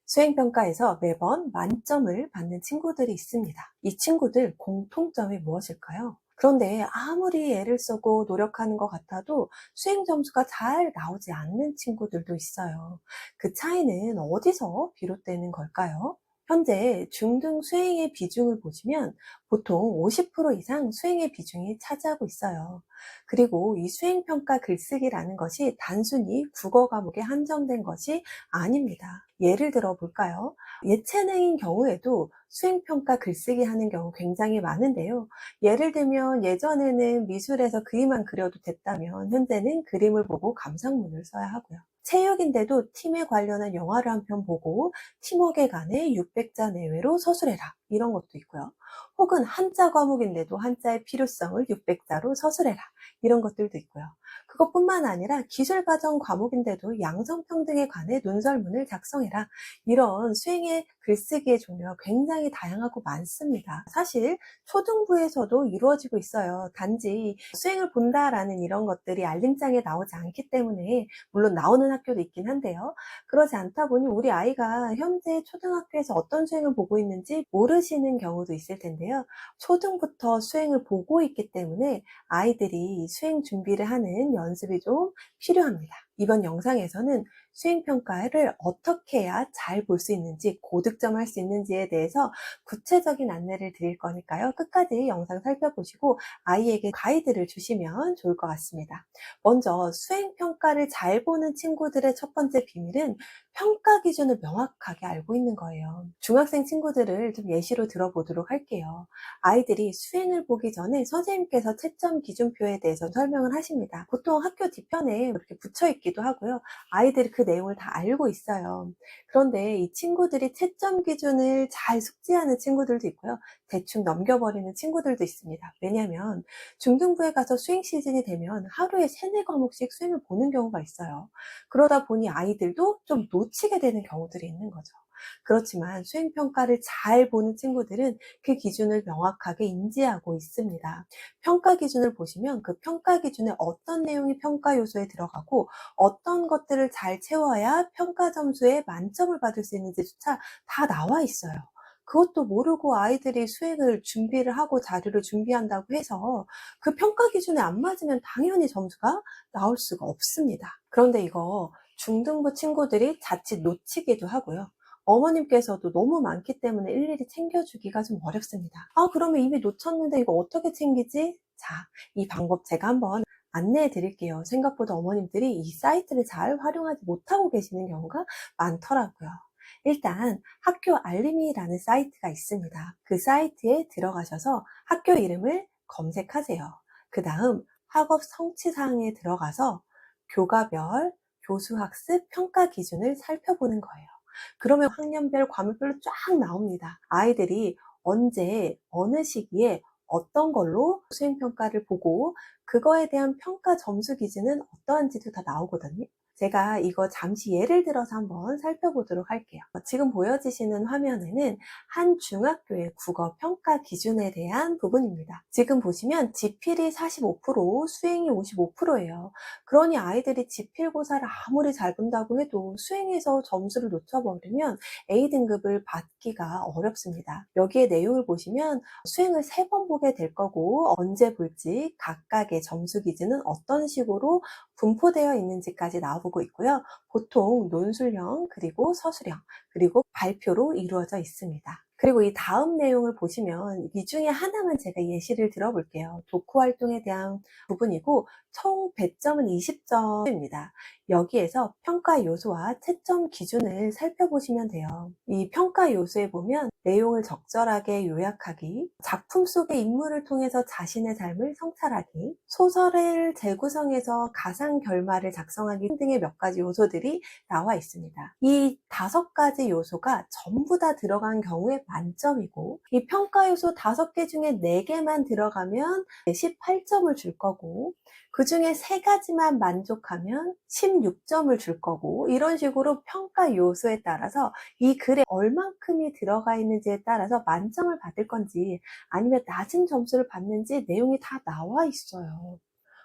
수행평가에서 매번 만점을 받는 친구들이 있습니다. 이 친구들 공통점이 무엇일까요? 그런데 아무리 애를 쓰고 노력하는 것 같아도 수행 점수가 잘 나오지 않는 친구들도 있어요. 그 차이는 어디서 비롯되는 걸까요? 현재 중등 수행의 비중을 보시면 보통 50% 이상 수행의 비중이 차지하고 있어요. 그리고 이 수행평가 글쓰기라는 것이 단순히 국어 과목에 한정된 것이 아닙니다. 예를 들어 볼까요? 예체능인 경우에도 수행평가 글쓰기 하는 경우 굉장히 많은데요. 예를 들면 예전에는 미술에서 그림만 그려도 됐다면 현재는 그림을 보고 감상문을 써야 하고요. 체육인데도 팀에 관련한 영화를 한 편 보고 팀워크에 관해 600자 내외로 서술해라 이런 것도 있고요. 혹은 한자 과목인데도 한자의 필요성을 600자로 서술해라 이런 것들도 있고요. 그것뿐만 아니라 기술과정 과목인데도 양성평등에 관해 논설문을 작성해라 이런 수행의 글쓰기의 종류가 굉장히 다양하고 많습니다. 사실 초등부에서도 이루어지고 있어요. 단지 수행을 본다라는 이런 것들이 알림장에 나오지 않기 때문에 물론 나오는 학교도 있긴 한데요. 그러지 않다 보니 우리 아이가 현재 초등학교에서 어떤 수행을 보고 있는지 모르시는 경우도 있을 텐데요. 초등부터 수행을 보고 있기 때문에 아이들이 수행 준비를 하는 연습이 좀 필요합니다. 이번 영상에서는 수행평가를 어떻게 해야 잘 볼 수 있는지, 고득점할 수 있는지에 대해서 구체적인 안내를 드릴 거니까요. 끝까지 영상 살펴보시고 아이에게 가이드를 주시면 좋을 것 같습니다. 먼저 수행평가를 잘 보는 친구들의 첫 번째 비밀은 평가 기준을 명확하게 알고 있는 거예요. 중학생 친구들을 좀 예시로 들어보도록 할게요. 아이들이 수행을 보기 전에 선생님께서 채점 기준표에 대해서 설명을 하십니다. 보통 학교 뒤편에 이렇게 붙여 있기도 하고요. 아이들이 그 내용을 다 알고 있어요. 그런데 이 친구들이 채점 기준을 잘 숙지하는 친구들도 있고요. 대충 넘겨버리는 친구들도 있습니다. 왜냐하면 중등부에 가서 수행 시즌이 되면 하루에 3-4과목씩 수행을 보는 경우가 있어요. 그러다 보니 아이들도 좀 놓치게 되는 경우들이 있는 거죠. 그렇지만 수행평가를 잘 보는 친구들은 그 기준을 명확하게 인지하고 있습니다. 평가 기준을 보시면 그 평가 기준에 어떤 내용이 평가 요소에 들어가고 어떤 것들을 잘 채워야 평가 점수에 만점을 받을 수 있는지조차 다 나와 있어요. 그것도 모르고 아이들이 수행을 준비를 하고 자료를 준비한다고 해서 그 평가 기준에 안 맞으면 당연히 점수가 나올 수가 없습니다. 그런데 이거 중등부 친구들이 자칫 놓치기도 하고요. 어머님께서도 너무 많기 때문에 일일이 챙겨주기가 좀 어렵습니다. 그러면 이미 놓쳤는데 이거 어떻게 챙기지? 자, 이 방법 제가 한번 안내해 드릴게요. 생각보다 어머님들이 이 사이트를 잘 활용하지 못하고 계시는 경우가 많더라고요. 일단 학교 알림이라는 사이트가 있습니다. 그 사이트에 들어가셔서 학교 이름을 검색하세요. 그 다음 학업 성취사항에 들어가서 교과별 교수학습 평가 기준을 살펴보는 거예요. 그러면 학년별, 과목별로 쫙 나옵니다. 아이들이 언제, 어느 시기에 어떤 걸로 수행평가를 보고 그거에 대한 평가 점수 기준은 어떠한지도 다 나오거든요. 제가 이거 잠시 예를 들어서 한번 살펴보도록 할게요. 지금 보여지시는 화면에는 한 중학교의 국어 평가 기준에 대한 부분입니다. 지금 보시면 지필이 45%, 수행이 55%예요. 그러니 아이들이 지필고사를 아무리 잘 본다고 해도 수행에서 점수를 놓쳐버리면 A등급을 받기가 어렵습니다. 여기에 내용을 보시면 수행을 3번 보게 될 거고 언제 볼지 각각의 점수 기준은 어떤 식으로 분포되어 있는지까지 나오고 있고요. 보통 논술형, 그리고 서술형, 그리고 발표로 이루어져 있습니다. 그리고 이 다음 내용을 보시면 이 중에 하나만 제가 예시를 들어볼게요. 독후 활동에 대한 부분이고 총 배점은 20점입니다. 여기에서 평가 요소와 채점 기준을 살펴보시면 돼요. 이 평가 요소에 보면 내용을 적절하게 요약하기, 작품 속의 인물을 통해서 자신의 삶을 성찰하기, 소설을 재구성해서 가상 결말을 작성하기 등의 몇 가지 요소들이 나와 있습니다. 이 5가지 요소가 전부 다 들어간 경우에 만점이고 이 평가 요소 5개 중에 4개만 들어가면 18점을 줄 거고 그 중에 3가지만 만족하면 16점을 줄 거고 이런 식으로 평가 요소에 따라서 이 글에 얼만큼이 들어가 있는지에 따라서 만점을 받을 건지 아니면 낮은 점수를 받는지 내용이 다 나와 있어요.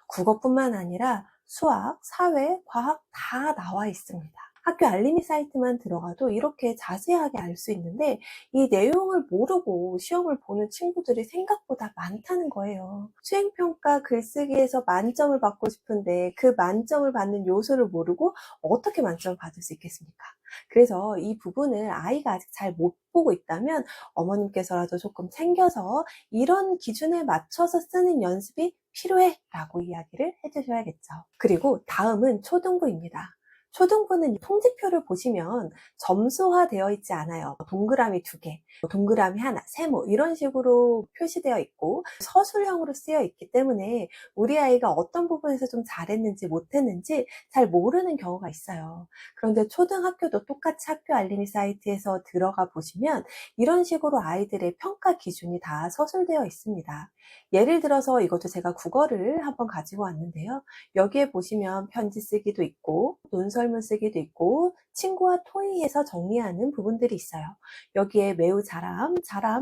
국어뿐만 아니라 수학, 사회, 과학 다 나와 있습니다. 학교 알림이 사이트만 들어가도 이렇게 자세하게 알 수 있는데 이 내용을 모르고 시험을 보는 친구들이 생각보다 많다는 거예요. 수행평가 글쓰기에서 만점을 받고 싶은데 그 만점을 받는 요소를 모르고 어떻게 만점을 받을 수 있겠습니까? 그래서 이 부분을 아이가 아직 잘 못 보고 있다면 어머님께서라도 조금 챙겨서 이런 기준에 맞춰서 쓰는 연습이 필요해 라고 이야기를 해주셔야겠죠. 그리고 다음은 초등부입니다. 초등부는 통지표를 보시면 점수화 되어 있지 않아요. 동그라미 2개, 동그라미 하나, 세모 이런 식으로 표시되어 있고 서술형으로 쓰여 있기 때문에 우리 아이가 어떤 부분에서 좀 잘했는지 못했는지 잘 모르는 경우가 있어요. 그런데 초등학교도 똑같이 학교 알림이 사이트에서 들어가 보시면 이런 식으로 아이들의 평가 기준이 다 서술되어 있습니다. 예를 들어서 이것도 제가 국어를 한번 가지고 왔는데요. 여기에 보시면 편지 쓰기도 있고 논설문 쓰기도 있고 친구와 토의해서 정리하는 부분들이 있어요. 여기에 매우 잘함,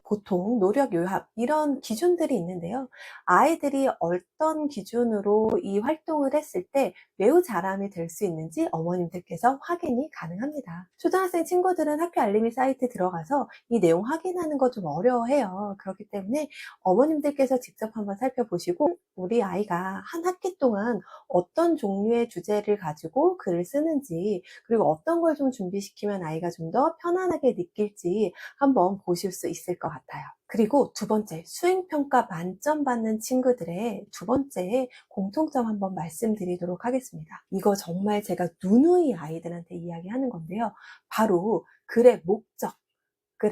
보통, 노력, 요합 이런 기준들이 있는데요. 아이들이 어떤 기준으로 이 활동을 했을 때 매우 잘함이 될 수 있는지 어머님들께서 확인이 가능합니다. 초등학생 친구들은 학교 알림이 사이트 들어가서 이 내용 확인하는 거 좀 어려워해요. 그렇기 때문에 어머님들께서 직접 한번 살펴보시고 우리 아이가 한 학기 동안 어떤 종류의 주제를 가지고 글을 쓰는지 그리고 어떤 걸 좀 준비시키면 아이가 좀 더 편안하게 느낄지 한번 보실 수 있을 것 같아요. 그리고 두 번째, 수행평가 만점 받는 친구들의 두 번째 공통점 한번 말씀드리도록 하겠습니다. 이거 정말 제가 누누이 아이들한테 이야기하는 건데요. 바로 글의 목적을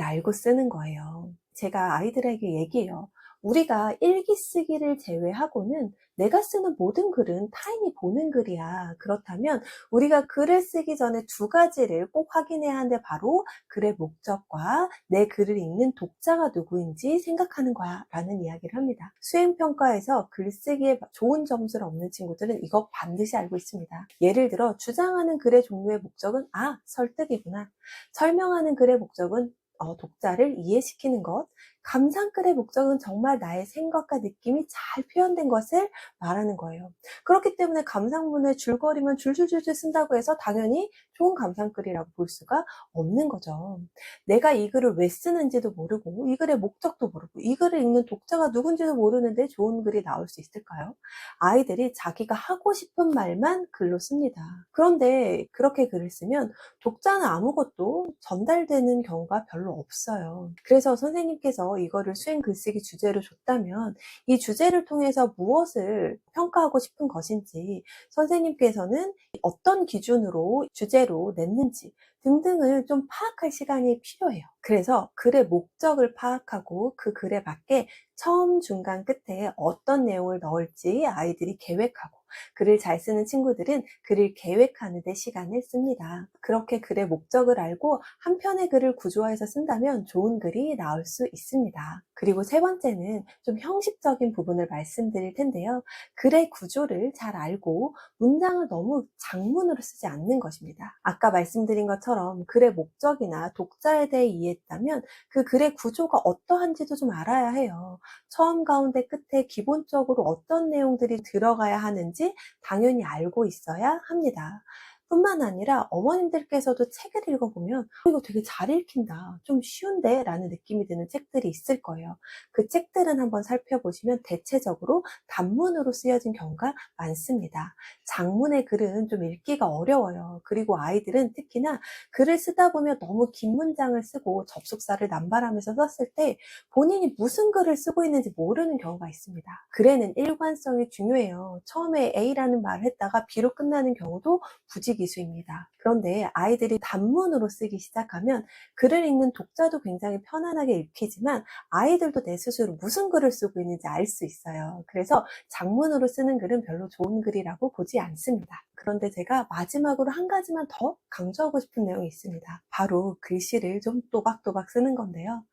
알고 쓰는 거예요. 제가 아이들에게 얘기해요. 우리가 일기 쓰기를 제외하고는 내가 쓰는 모든 글은 타인이 보는 글이야. 그렇다면 우리가 글을 쓰기 전에 두 가지를 꼭 확인해야 하는데 바로 글의 목적과 내 글을 읽는 독자가 누구인지 생각하는 거야 라는 이야기를 합니다. 수행평가에서 글쓰기에 좋은 점수를 얻는 친구들은 이거 반드시 알고 있습니다. 예를 들어 주장하는 글의 종류의 목적은 설득이구나. 설명하는 글의 목적은 독자를 이해시키는 것, 감상글의 목적은 정말 나의 생각과 느낌이 잘 표현된 것을 말하는 거예요. 그렇기 때문에 감상문을 줄거리만 줄줄줄줄 쓴다고 해서 당연히 좋은 감상글이라고 볼 수가 없는 거죠. 내가 이 글을 왜 쓰는지도 모르고 이 글의 목적도 모르고 이 글을 읽는 독자가 누군지도 모르는데 좋은 글이 나올 수 있을까요? 아이들이 자기가 하고 싶은 말만 글로 씁니다. 그런데 그렇게 글을 쓰면 독자는 아무것도 전달되는 경우가 별로 없어요. 그래서 선생님께서 이거를 수행 글쓰기 주제로 줬다면 이 주제를 통해서 무엇을 평가하고 싶은 것인지 선생님께서는 어떤 기준으로 주제로 냈는지 등등을 좀 파악할 시간이 필요해요. 그래서 글의 목적을 파악하고 그 글에 맞게 처음, 중간, 끝에 어떤 내용을 넣을지 아이들이 계획하고 글을 잘 쓰는 친구들은 글을 계획하는 데 시간을 씁니다. 그렇게 글의 목적을 알고 한 편의 글을 구조화해서 쓴다면 좋은 글이 나올 수 있습니다. 그리고 세 번째는 좀 형식적인 부분을 말씀드릴 텐데요. 글의 구조를 잘 알고 문장을 너무 장문으로 쓰지 않는 것입니다. 아까 말씀드린 것처럼 글의 목적이나 독자에 대해 이해했다면 그 글의 구조가 어떠한지도 좀 알아야 해요. 처음, 가운데, 끝에 기본적으로 어떤 내용들이 들어가야 하는지 당연히 알고 있어야 합니다. 뿐만 아니라 어머님들께서도 책을 읽어보면 이거 되게 잘 읽힌다, 좀 쉬운데? 라는 느낌이 드는 책들이 있을 거예요. 그 책들은 한번 살펴보시면 대체적으로 단문으로 쓰여진 경우가 많습니다. 장문의 글은 좀 읽기가 어려워요. 그리고 아이들은 특히나 글을 쓰다 보면 너무 긴 문장을 쓰고 접속사를 남발하면서 썼을 때 본인이 무슨 글을 쓰고 있는지 모르는 경우가 있습니다. 글에는 일관성이 중요해요. 처음에 A라는 말을 했다가 B로 끝나는 경우도 부지기수입니다. 그런데 아이들이 단문으로 쓰기 시작하면 글을 읽는 독자도 굉장히 편안하게 읽히지만 아이들도 내 스스로 무슨 글을 쓰고 있는지 알 수 있어요. 그래서 장문으로 쓰는 글은 별로 좋은 글이라고 보지 않습니다. 그런데 제가 마지막으로 한 가지만 더 강조하고 싶은 내용이 있습니다. 바로 글씨를 좀 또박또박 쓰는 건데요.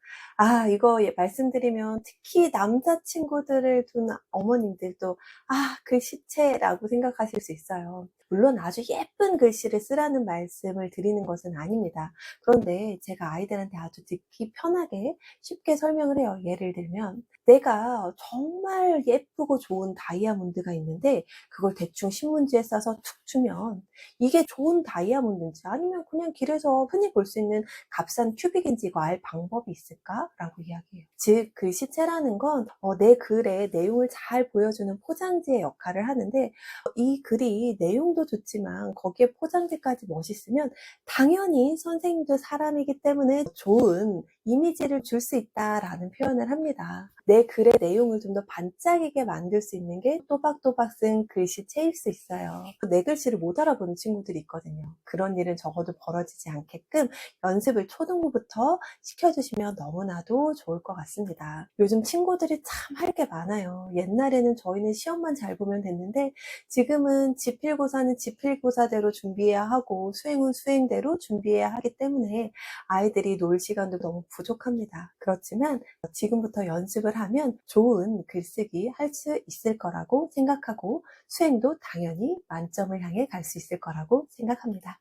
이거 말씀드리면 특히 남자친구들을 둔 어머님들도 글씨체라고 생각하실 수 있어요. 물론 아주 예쁜 글씨를 쓰라는 말씀을 드리는 것은 아닙니다. 그런데 제가 아이들한테 아주 듣기 편하게 쉽게 설명을 해요. 예를 들면 내가 정말 예쁘고 좋은 다이아몬드가 있는데 그걸 대충 신문지에 싸서 툭 주면 이게 좋은 다이아몬드인지 아니면 그냥 길에서 흔히 볼 수 있는 값싼 큐빅인지 이거 알 방법이 있을까라고 이야기해요. 즉 글씨체라는 건 내 글의 내용을 잘 보여주는 포장지의 역할을 하는데 이 글이 내용도 좋지만 거기에 포장지까지 멋있으면 당연히 선생님도 사람이기 때문에 좋은 이미지를 줄 수 있다라는 표현을 합니다. 내 글의 내용을 좀 더 반짝이게 만들 수 있는 게 또박또박 쓴 글씨체일 수 있어요. 내 글씨를 못 알아보는 친구들이 있거든요. 그런 일은 적어도 벌어지지 않게끔 연습을 초등부부터 시켜주시면 너무나도 좋을 것 같습니다. 요즘 친구들이 참 할 게 많아요. 옛날에는 저희는 시험만 잘 보면 됐는데 지금은 지필고사는 지필고사대로 준비해야 하고 수행은 수행대로 준비해야 하기 때문에 아이들이 놀 시간도 너무 부족합니다. 그렇지만 지금부터 연습을 하면 좋은 글쓰기 할 수 있을 거라고 생각하고 수행도 당연히 만점을 향해 갈 수 있을 거라고 생각합니다.